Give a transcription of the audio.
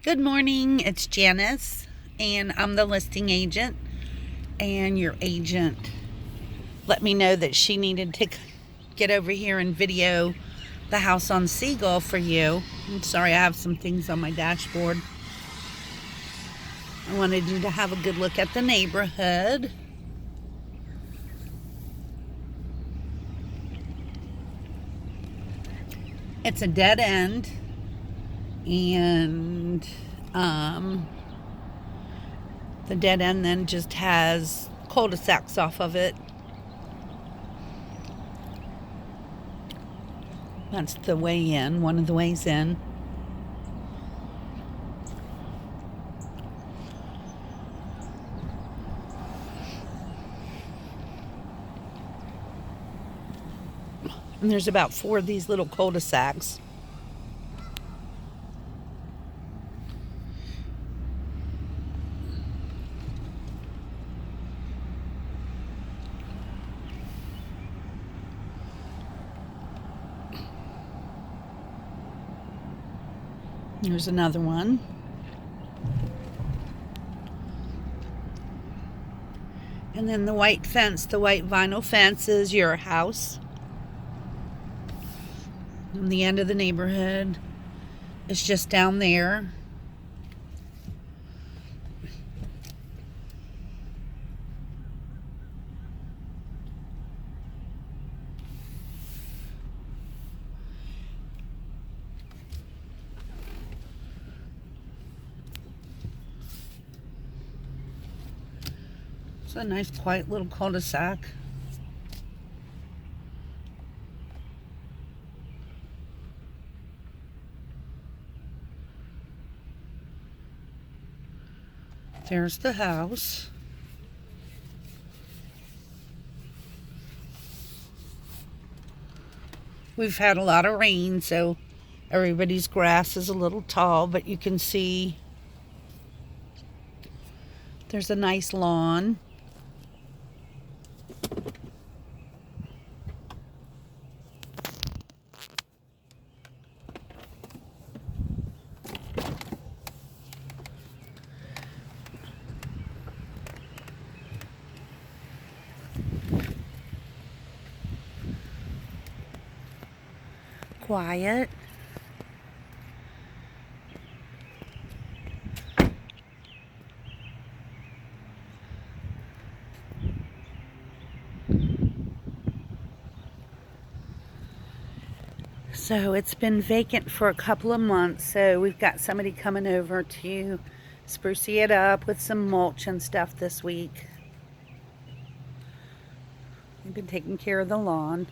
Good morning, it's Janice, and I'm the listing agent. And your agent let me know that she needed to get over here and video the house on Seagull for you. I'm sorry, I have some things on my dashboard. I wanted you to have a good look at the neighborhood. It's a dead end, and the dead end then just has cul-de-sacs off of it. That's the way in, one of the ways in. And there's about 4 of these little cul-de-sacs. There's another one. And then the white fence, the white vinyl fence is your house. And the end of the neighborhood is just down there. It's a nice, quiet little cul-de-sac. There's the house. We've had a lot of rain, so everybody's grass is a little tall, but you can see there's a nice lawn. Quiet. So it's been vacant for a couple of months, so we've got somebody coming over to spruce it up with some mulch and stuff this week. We've been taking care of the lawn.